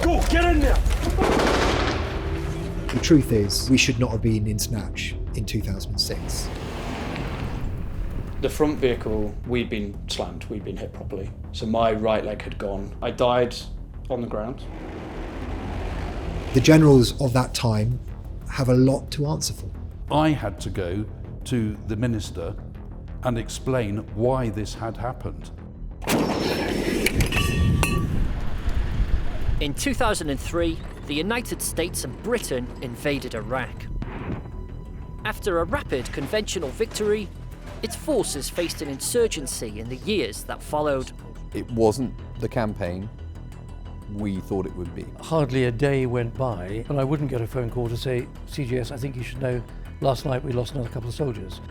Go, get in there! The truth is, we should not have been in Snatch in 2006. The front vehicle, we'd been slammed, we'd been hit properly. So my right leg had gone. I died on the ground. The generals of that time have a lot to answer for. I had to go to the minister and explain why this had happened. In 2003, the United States and Britain invaded Iraq. After a rapid conventional victory, its forces faced an insurgency in the years that followed. It wasn't the campaign we thought it would be. Hardly a day went by and I wouldn't get a phone call to say, CGS, I think you should know, last night we lost another couple of soldiers.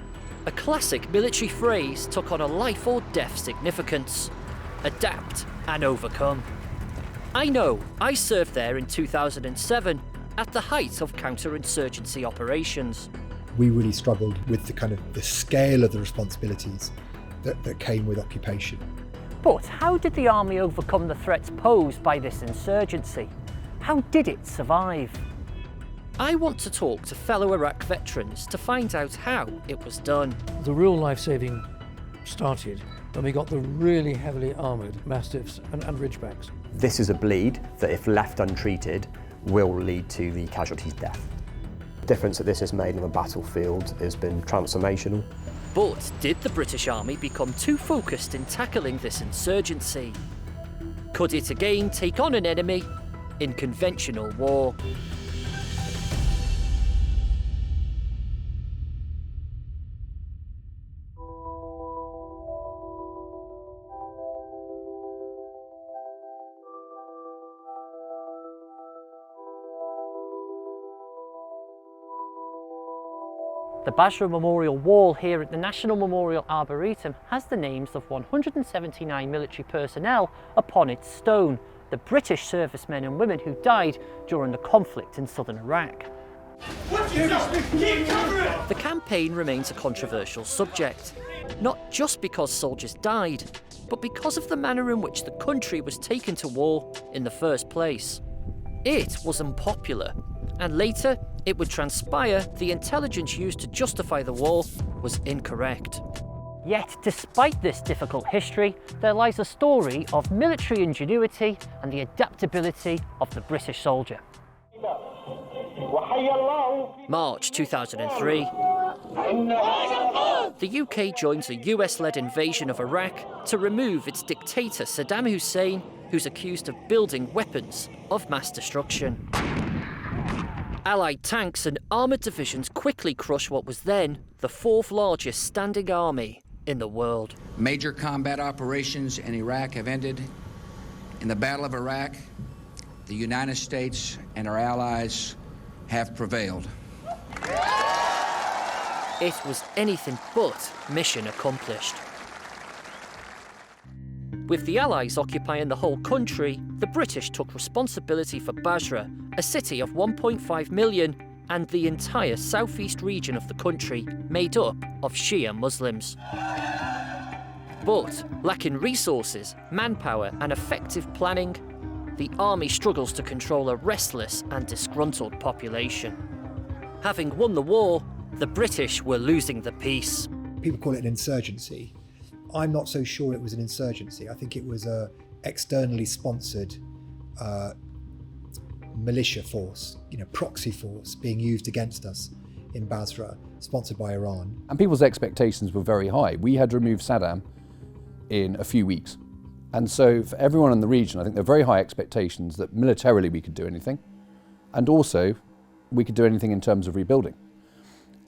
A classic military phrase took on a life or death significance: adapt and overcome. I know, I served there in 2007 at the height of counter-insurgency operations. We really struggled with the scale of the responsibilities that came with occupation. But how did the army overcome the threats posed by this insurgency? How did it survive? I want to talk to fellow Iraq veterans to find out how it was done. The real life-saving started when we got the really heavily armoured Mastiffs and Ridgebacks. This is a bleed that, if left untreated, will lead to the casualty's death. The difference that this has made on the battlefield has been transformational. But did the British Army become too focused in tackling this insurgency? Could it again take on an enemy in conventional war? The Basra Memorial Wall here at the National Memorial Arboretum has the names of 179 military personnel upon its stone, the British servicemen and women who died during the conflict in southern Iraq. The campaign remains a controversial subject, not just because soldiers died, but because of the manner in which the country was taken to war in the first place. It was unpopular, and later it would transpire the intelligence used to justify the war was incorrect. Yet, despite this difficult history, there lies a story of military ingenuity and the adaptability of the British soldier. March 2003. The UK joins a US-led invasion of Iraq to remove its dictator Saddam Hussein, who's accused of building weapons of mass destruction. Allied tanks and armoured divisions quickly crush what was then the fourth largest standing army in the world. Major combat operations in Iraq have ended. In the Battle of Iraq, the United States and our allies have prevailed. It was anything but mission accomplished. With the Allies occupying the whole country, the British took responsibility for Basra, a city of 1.5 million, and the entire southeast region of the country made up of Shia Muslims. But, lacking resources, manpower and effective planning, the army struggles to control a restless and disgruntled population. Having won the war, the British were losing the peace. People call it an insurgency. I'm not so sure it was an insurgency. I think it was a externally sponsored militia force, proxy force being used against us in Basra, sponsored by Iran. And people's expectations were very high. We had removed Saddam in a few weeks. And so for everyone in the region, I think there are very high expectations that militarily we could do anything, and also we could do anything in terms of rebuilding.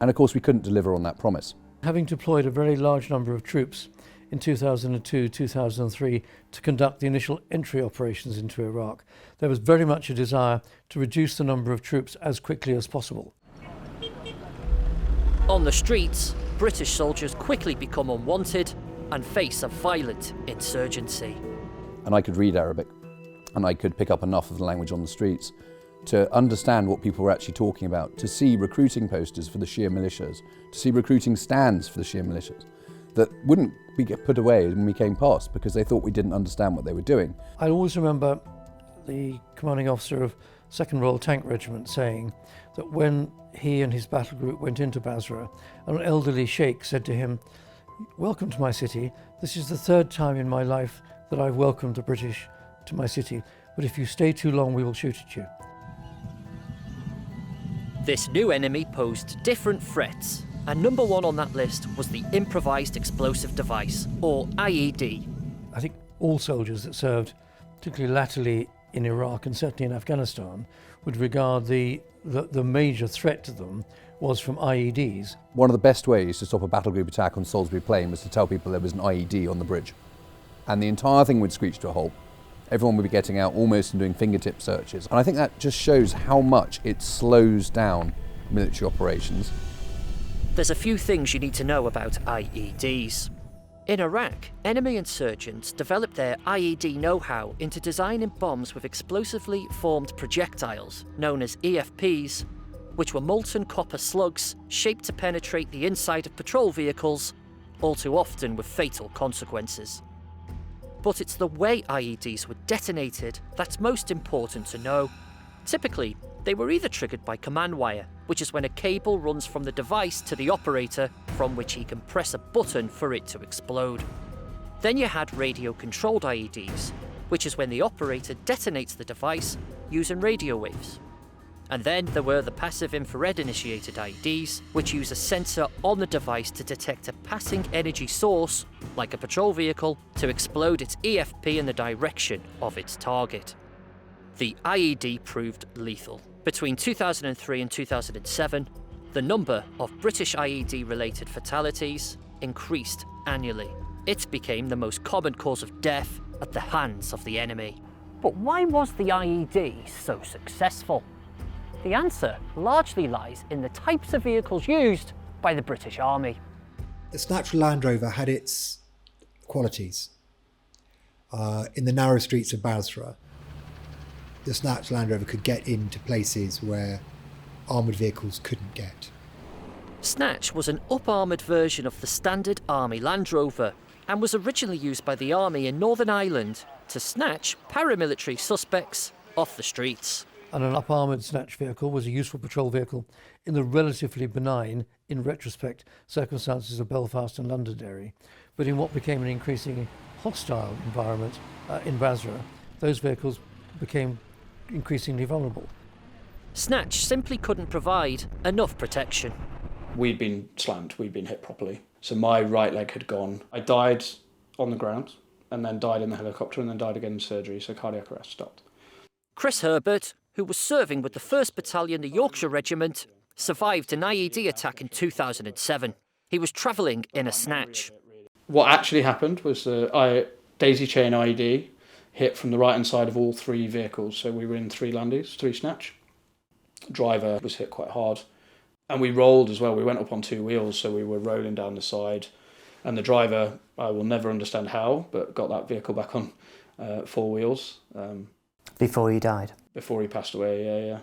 And of course we couldn't deliver on that promise. Having deployed a very large number of troops in 2002, 2003 to conduct the initial entry operations into Iraq, there was very much a desire to reduce the number of troops as quickly as possible. On the streets, British soldiers quickly become unwanted and face a violent insurgency. And I could read Arabic, and I could pick up enough of the language on the streets to understand what people were actually talking about, to see recruiting posters for the Shia militias, to see recruiting stands for the Shia militias that wouldn't be put away when we came past because they thought we didn't understand what they were doing. I always remember the commanding officer of 2nd Royal Tank Regiment saying that when he and his battle group went into Basra, an elderly sheikh said to him, "Welcome to my city. This is the 3rd time in my life that I've welcomed the British to my city, but if you stay too long, we will shoot at you." This new enemy posed different threats, and number 1 on that list was the improvised explosive device, or IED. I think all soldiers that served, particularly latterly in Iraq and certainly in Afghanistan, would regard the major threat to them was from IEDs. One of the best ways to stop a battle group attack on Salisbury Plain was to tell people there was an IED on the bridge. And the entire thing would screech to a halt. Everyone would be getting out almost and doing fingertip searches. And I think that just shows how much it slows down military operations. There's a few things you need to know about IEDs. In Iraq, enemy insurgents developed their IED know-how into designing bombs with explosively formed projectiles, known as EFPs, which were molten copper slugs shaped to penetrate the inside of patrol vehicles, all too often with fatal consequences. But it's the way IEDs were detonated that's most important to know. Typically, they were either triggered by command wire, which is when a cable runs from the device to the operator, from which he can press a button for it to explode. Then you had radio-controlled IEDs, which is when the operator detonates the device using radio waves. And then there were the passive infrared-initiated IEDs, which use a sensor on the device to detect a passing energy source, like a patrol vehicle, to explode its EFP in the direction of its target. The IED proved lethal. Between 2003 and 2007, the number of British IED-related fatalities increased annually. It became the most common cause of death at the hands of the enemy. But why was the IED so successful? The answer largely lies in the types of vehicles used by the British Army. The Snatch Land Rover had its qualities. In the narrow streets of Basra, the Snatch Land Rover could get into places where armoured vehicles couldn't get. Snatch was an up-armoured version of the standard Army Land Rover and was originally used by the Army in Northern Ireland to snatch paramilitary suspects off the streets. And an up-armoured Snatch vehicle was a useful patrol vehicle in the relatively benign, in retrospect, circumstances of Belfast and Londonderry. But in what became an increasingly hostile environment in Basra, those vehicles became increasingly vulnerable. Snatch simply couldn't provide enough protection. We'd been slammed, we'd been hit properly. So my right leg had gone. I died on the ground, and then died in the helicopter, and then died again in surgery, so cardiac arrest stopped. Chris Herbert, who was serving with the 1st Battalion, the Yorkshire Regiment, survived an IED attack in 2007. He was travelling in a Snatch. What actually happened was a daisy chain IED hit from the right-hand side of all 3 vehicles. So we were in 3 Landies, 3 Snatch. Driver was hit quite hard. And we rolled as well. We went up on 2 wheels, so we were rolling down the side. And the driver, I will never understand how, but got that vehicle back on 4 wheels. Before he died? Before he passed away, yeah.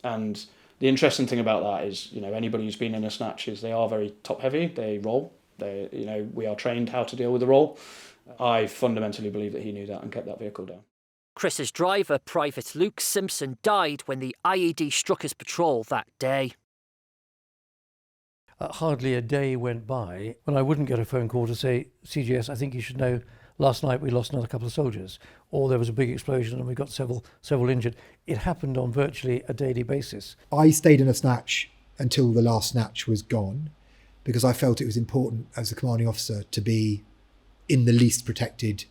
And the interesting thing about that is, anybody who's been in a Snatch is they are very top-heavy. They roll. We are trained how to deal with the roll. I fundamentally believe that he knew that and kept that vehicle down. Chris's driver, Private Luke Simpson, died when the IED struck his patrol that day. Hardly a day went by when I wouldn't get a phone call to say, CGS, I think you should know, last night we lost another couple of soldiers, or there was a big explosion and we got several injured. It happened on virtually a daily basis. I stayed in a Snatch until the last Snatch was gone, because I felt it was important as a commanding officer to be in the least protected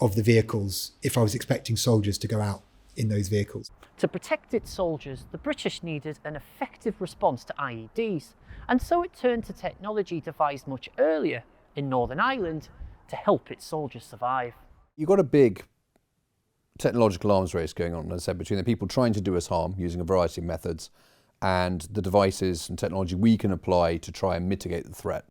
of the vehicles if I was expecting soldiers to go out in those vehicles. To protect its soldiers, the British needed an effective response to IEDs, and so it turned to technology devised much earlier in Northern Ireland to help its soldiers survive. You've got a big technological arms race going on, as I said, between the people trying to do us harm using a variety of methods and the devices and technology we can apply to try and mitigate the threat.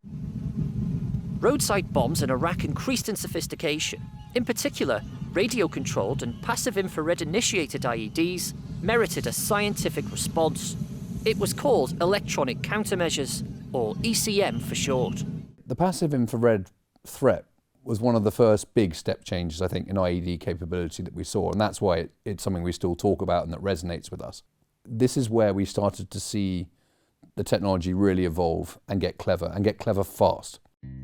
Roadside bombs in Iraq increased in sophistication. In particular, radio-controlled and passive infrared-initiated IEDs merited a scientific response. It was called electronic countermeasures, or ECM for short. The passive infrared threat was one of the first big step changes, I think, in IED capability that we saw, and that's why it's something we still talk about and that resonates with us. This is where we started to see the technology really evolve and get clever fast.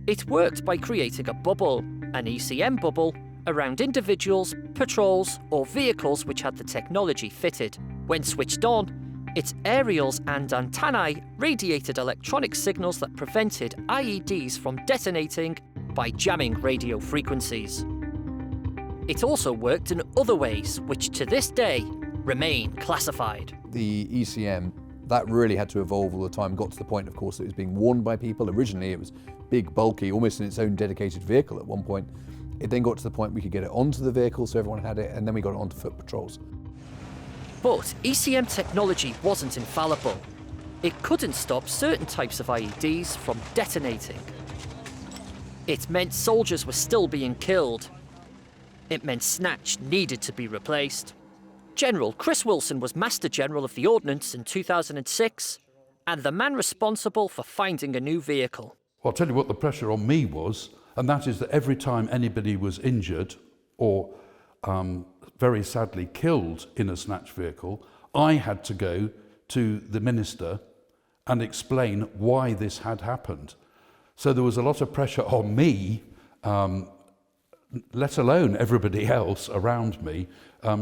It worked by creating a bubble, an ECM bubble, around individuals, patrols, or vehicles which had the technology fitted. When switched on, its aerials and antennae radiated electronic signals that prevented IEDs from detonating by jamming radio frequencies. It also worked in other ways, which to this day remain classified. The ECM, that really had to evolve all the time, got to the point, of course, that it was being worn by people. Originally, it was big, bulky, almost in its own dedicated vehicle at one point. It then got to the point we could get it onto the vehicle, so everyone had it, and then we got it onto foot patrols. But ECM technology wasn't infallible. It couldn't stop certain types of IEDs from detonating. It meant soldiers were still being killed. It meant Snatch needed to be replaced. General Chris Wilson was Master General of the Ordnance in 2006 and the man responsible for finding a new vehicle. Well, I'll tell you what the pressure on me was, and that is that every time anybody was injured or very sadly killed in a Snatch vehicle, I had to go to the Minister and explain why this had happened. So there was a lot of pressure on me, let alone everybody else around me,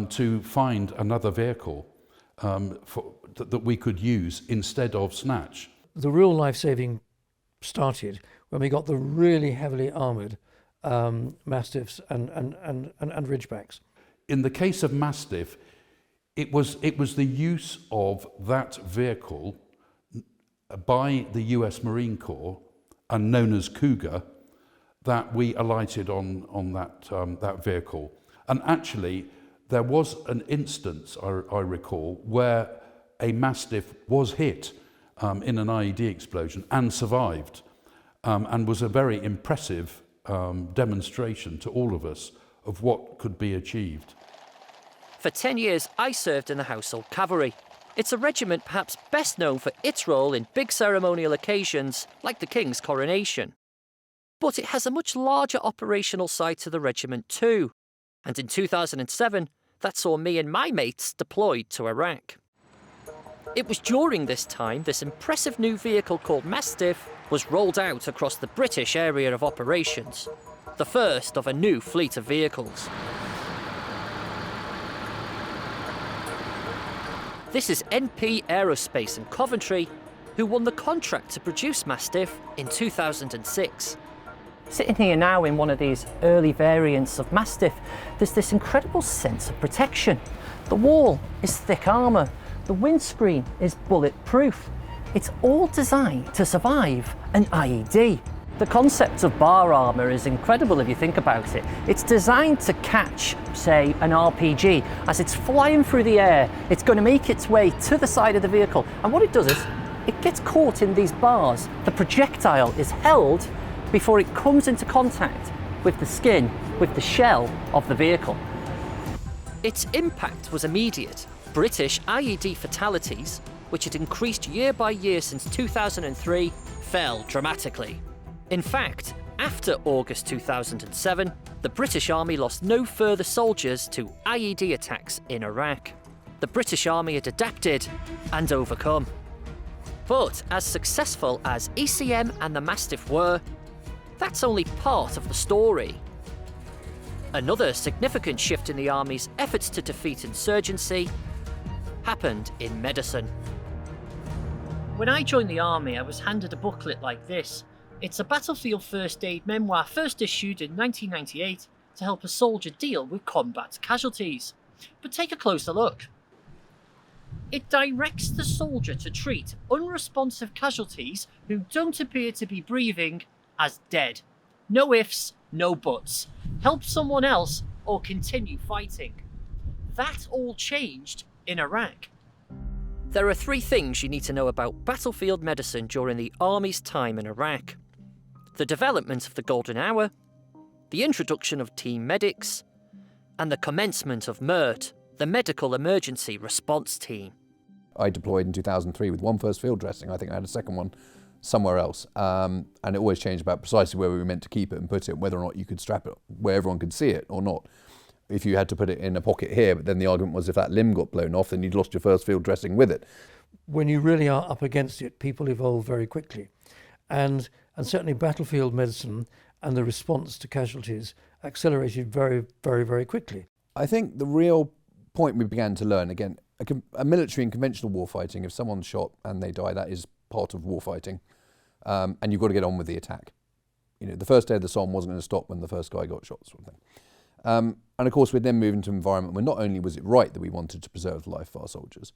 to find another vehicle that we could use instead of Snatch. The real life-saving started when we got the really heavily armoured Mastiffs and Ridgebacks. In the case of Mastiff, it was the use of that vehicle by the US Marine Corps, and known as Cougar, that we alighted on that vehicle. And actually, there was an instance, I recall, where a Mastiff was hit in an IED explosion and survived, and was a very impressive demonstration to all of us of what could be achieved. For 10 years, I served in the Household Cavalry. It's a regiment perhaps best known for its role in big ceremonial occasions like the King's coronation. But it has a much larger operational side to the regiment too. And in 2007, that saw me and my mates deployed to Iraq. It was during this time this impressive new vehicle called Mastiff was rolled out across the British area of operations, the first of a new fleet of vehicles. This is NP Aerospace in Coventry, who won the contract to produce Mastiff in 2006. Sitting here now in one of these early variants of Mastiff, there's this incredible sense of protection. The wall is thick armour, the windscreen is bulletproof. It's all designed to survive an IED. The concept of bar armour is incredible if you think about it. It's designed to catch, say, an RPG. As it's flying through the air, it's going to make its way to the side of the vehicle. And what it does is, it gets caught in these bars. The projectile is held before it comes into contact with the skin, with the shell of the vehicle. Its impact was immediate. British IED fatalities, which had increased year by year since 2003, fell dramatically. In fact, after August 2007, the British Army lost no further soldiers to IED attacks in Iraq. The British Army had adapted and overcome. But as successful as ECM and the Mastiff were, that's only part of the story. Another significant shift in the Army's efforts to defeat insurgency happened in medicine. When I joined the Army, I was handed a booklet like this. It's a battlefield first aid memoir first issued in 1998 to help a soldier deal with combat casualties. But take a closer look. It directs the soldier to treat unresponsive casualties who don't appear to be breathing as dead. No ifs, no buts. Help someone else or continue fighting. That all changed in Iraq. There are three things you need to know about battlefield medicine during the Army's time in Iraq: the development of the Golden Hour, the introduction of team medics, and the commencement of MERT, the Medical Emergency Response Team. I deployed in 2003 with one first field dressing. I think I had a second one somewhere else. And it always changed about precisely where we were meant to keep it and put it, whether or not you could strap it where everyone could see it or not. If you had to put it in a pocket here, but then the argument was if that limb got blown off, then you'd lost your first field dressing with it. When you really are up against it, people evolve very quickly. And certainly battlefield medicine and the response to casualties accelerated very, very, very quickly. I think the real point we began to learn, again, a military and conventional warfighting, if someone's shot and they die, that is part of warfighting. And you've got to get on with the attack. You know, the first day of the Somme wasn't going to stop when the first guy got shot, sort of thing. And of course, we'd then move into an environment where not only was it right that we wanted to preserve the life of our soldiers,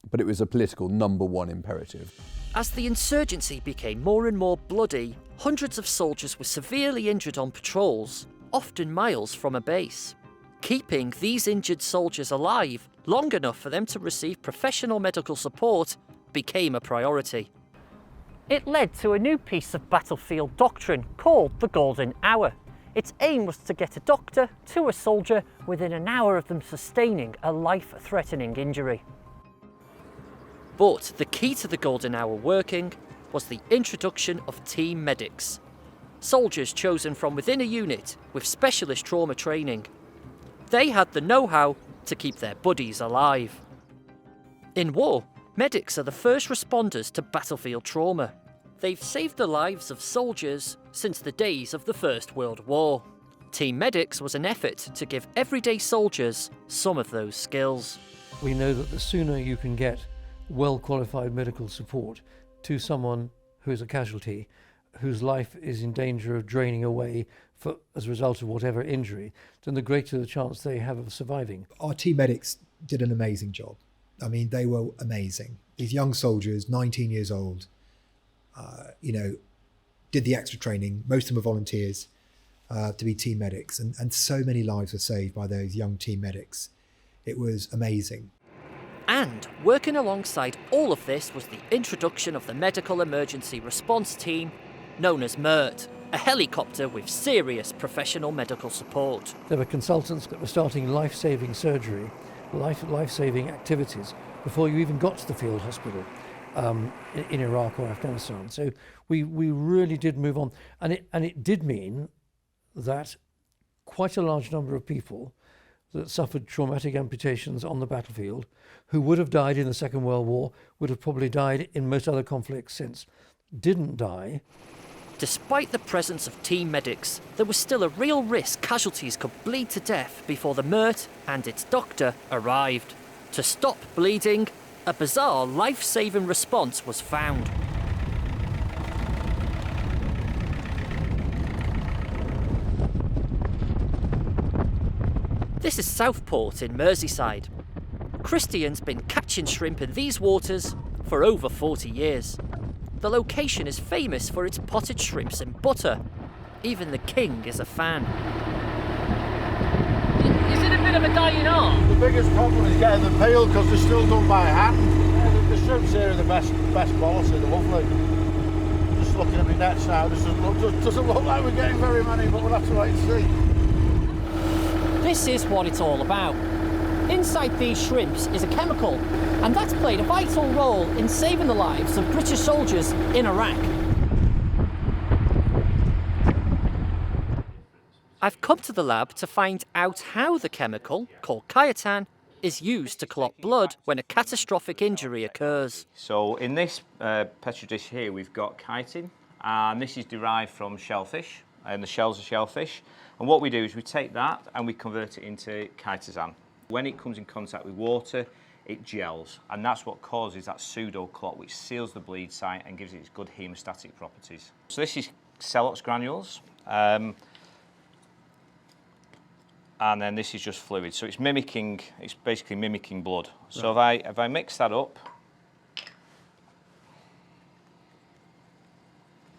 but it was a political #1 imperative. As the insurgency became more and more bloody, hundreds of soldiers were severely injured on patrols, often miles from a base. Keeping these injured soldiers alive long enough for them to receive professional medical support became a priority. It led to a new piece of battlefield doctrine called the Golden Hour. Its aim was to get a doctor to a soldier within an hour of them sustaining a life-threatening injury. But the key to the Golden Hour working was the introduction of team medics. Soldiers chosen from within a unit with specialist trauma training. They had the know-how to keep their buddies alive. In war, medics are the first responders to battlefield trauma. They've saved the lives of soldiers since the days of the First World War. Team Medics was an effort to give everyday soldiers some of those skills. We know that the sooner you can get well-qualified medical support to someone who is a casualty, whose life is in danger of draining away as a result of whatever injury, then the greater the chance they have of surviving. Our team medics did an amazing job. I mean, they were amazing. These young soldiers, 19 years old, did the extra training. Most of them are volunteers to be team medics. And so many lives were saved by those young team medics. It was amazing. And working alongside all of this was the introduction of the Medical Emergency Response Team, known as MERT, a helicopter with serious professional medical support. There were consultants that were starting life-saving surgery, life-saving activities before you even got to the field hospital in Iraq or Afghanistan. So we really did move on. And it did mean that quite a large number of people that suffered traumatic amputations on the battlefield, who would have died in the Second World War, would have probably died in most other conflicts since, didn't die. Despite the presence of team medics, there was still a real risk casualties could bleed to death before the MERT and its doctor arrived. To stop bleeding, a bizarre life-saving response was found. This is Southport in Merseyside. Christian's been catching shrimp in these waters for over 40 years. The location is famous for its potted shrimps and butter. Even the king is a fan. Is it a bit of a dying art? The biggest problem is getting them peeled because they're still done by hand. Yeah, the shrimps here are the best quality, they're lovely. Just looking at my nets now, doesn't look like we're getting very many, but we'll have to wait and see. This is what it's all about. Inside these shrimps is a chemical, and that's played a vital role in saving the lives of British soldiers in Iraq. I've come to the lab to find out how the chemical, called chitin, is used to clot blood when a catastrophic injury occurs. So in this petri dish here we've got chitin, and this is derived from shellfish, and the shells of shellfish. And what we do is we take that and we convert it into chitosan. When it comes in contact with water, it gels, and that's what causes that pseudo clot, which seals the bleed site and gives it its good hemostatic properties. So this is Celox granules, and then this is just fluid. So it's basically mimicking blood. So if I mix that up,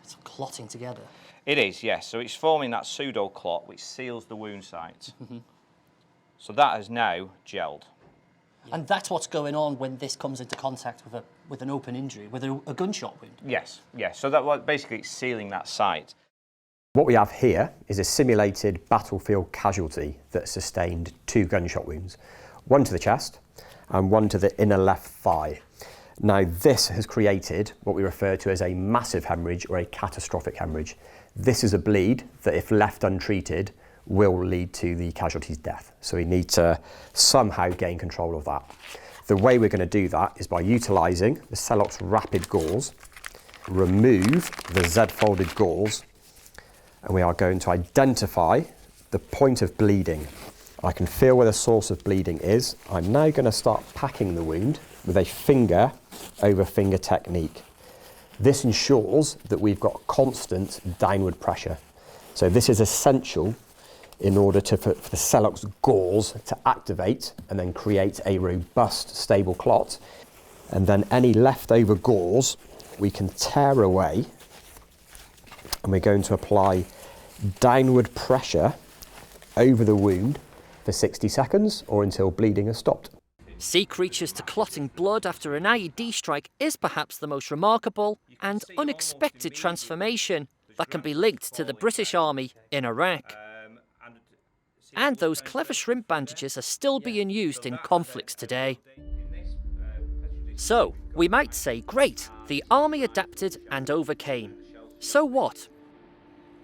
It's clotting together. it is, yes. So it's forming that pseudo clot, which seals the wound site. So that has now gelled. And that's what's going on when this comes into contact with an open injury, with a gunshot wound. Yes, yes. So basically it's sealing that site. What we have here is a simulated battlefield casualty that sustained 2 gunshot wounds, one to the chest and one to the inner left thigh. Now this has created what we refer to as a massive hemorrhage or a catastrophic hemorrhage. This is a bleed that, if left untreated, will lead to the casualty's death. So we need to somehow gain control of that. The way we're going to do that is by utilising the Celox Rapid Gauze, remove the Z-folded gauze, and we are going to identify the point of bleeding. I can feel where the source of bleeding is. I'm now going to start packing the wound with a finger over finger technique. This ensures that we've got constant downward pressure. So this is essential in order for the Celox gauze to activate and then create a robust, stable clot. And then any leftover gauze we can tear away, and we're going to apply downward pressure over the wound for 60 seconds or until bleeding has stopped. Sea creatures to clotting blood after an IED strike is perhaps the most remarkable and unexpected transformation that can be linked to the British Army in Iraq. And those clever shrimp bandages are still being used in conflicts today. So, we might say, great, the army adapted and overcame. So what?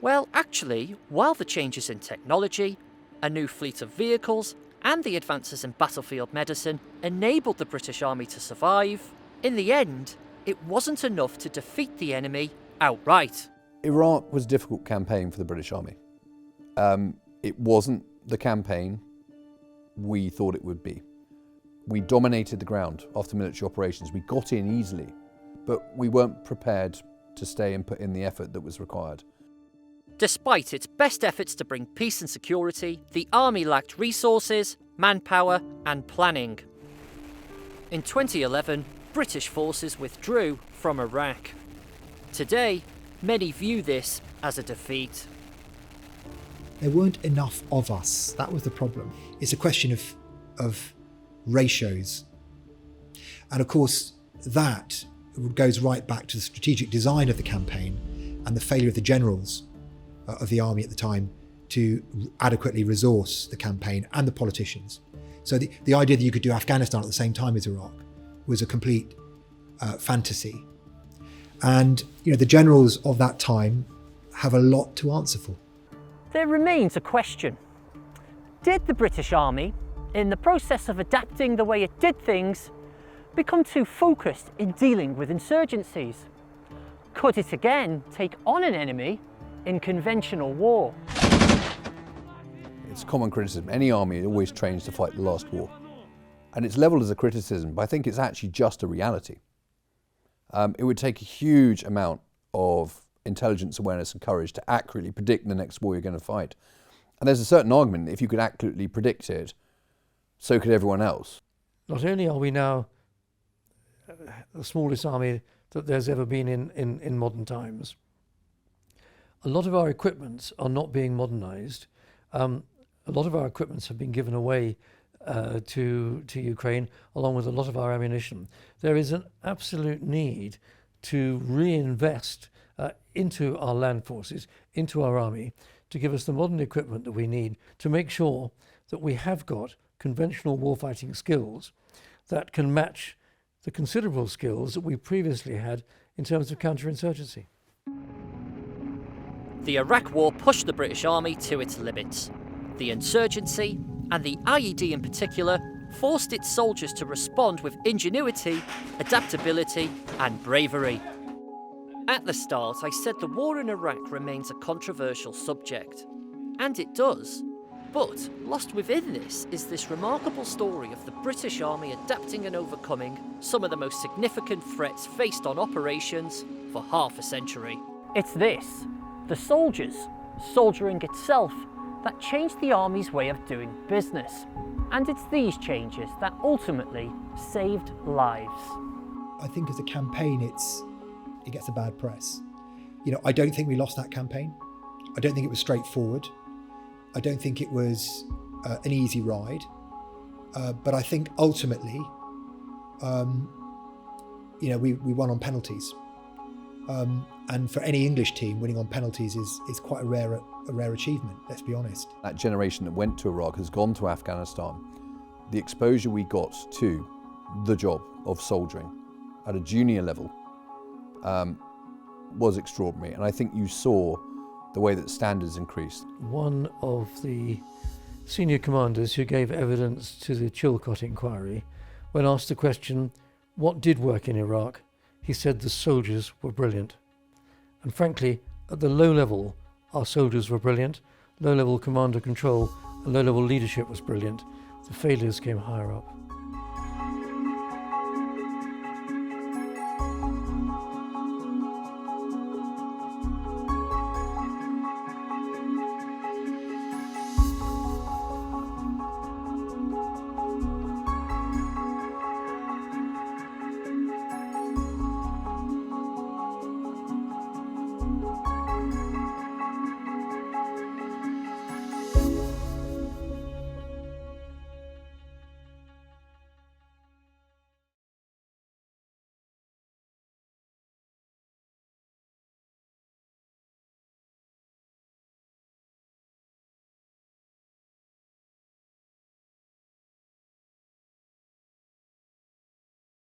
Well, actually, while the changes in technology, a new fleet of vehicles, and the advances in battlefield medicine enabled the British Army to survive, in the end, it wasn't enough to defeat the enemy outright. Iraq was a difficult campaign for the British Army. It wasn't the campaign we thought it would be. We dominated the ground after military operations. We got in easily, but we weren't prepared to stay and put in the effort that was required. Despite its best efforts to bring peace and security, the army lacked resources, manpower, and planning. In 2011, British forces withdrew from Iraq. Today, many view this as a defeat. There weren't enough of us. That was the problem. It's a question of ratios. And of course, that goes right back to the strategic design of the campaign and the failure of the generals of the army at the time to adequately resource the campaign and the politicians. So the idea that you could do Afghanistan at the same time as Iraq was a complete fantasy. And the generals of that time have a lot to answer for. There remains a question. Did the British Army, in the process of adapting the way it did things, become too focused in dealing with insurgencies? Could it again take on an enemy in conventional war? It's common criticism. Any army always trains to fight the last war. And it's levelled as a criticism, but I think it's actually just a reality. It would take a huge amount of intelligence, awareness and courage to accurately predict the next war you're going to fight. And there's a certain argument that if you could accurately predict it, so could everyone else. Not only are we now the smallest army that there's ever been in modern times, a lot of our equipments are not being modernised. A lot of our equipments have been given away to Ukraine, along with a lot of our ammunition. There is an absolute need to reinvest into our land forces, into our army, to give us the modern equipment that we need to make sure that we have got conventional warfighting skills that can match the considerable skills that we previously had in terms of counter-insurgency. The Iraq War pushed the British Army to its limits. The insurgency, and the IED in particular, forced its soldiers to respond with ingenuity, adaptability, and bravery. At the start, I said the war in Iraq remains a controversial subject. And it does. But lost within this is this remarkable story of the British Army adapting and overcoming some of the most significant threats faced on operations for half a century. It's this, the soldiers, soldiering itself, that changed the army's way of doing business. And it's these changes that ultimately saved lives. I think as a campaign, it gets a bad press. I don't think we lost that campaign. I don't think it was straightforward. I don't think it was an easy ride. But I think ultimately, we won on penalties. And for any English team, winning on penalties is quite a rare achievement, let's be honest. That generation that went to Iraq has gone to Afghanistan. The exposure we got to the job of soldiering at a junior level was extraordinary. And I think you saw the way that standards increased. One of the senior commanders who gave evidence to the Chilcot inquiry, when asked the question, what did work in Iraq, he said the soldiers were brilliant. And frankly, at the low level, our soldiers were brilliant, low level commander control and low level leadership was brilliant. The failures came higher up.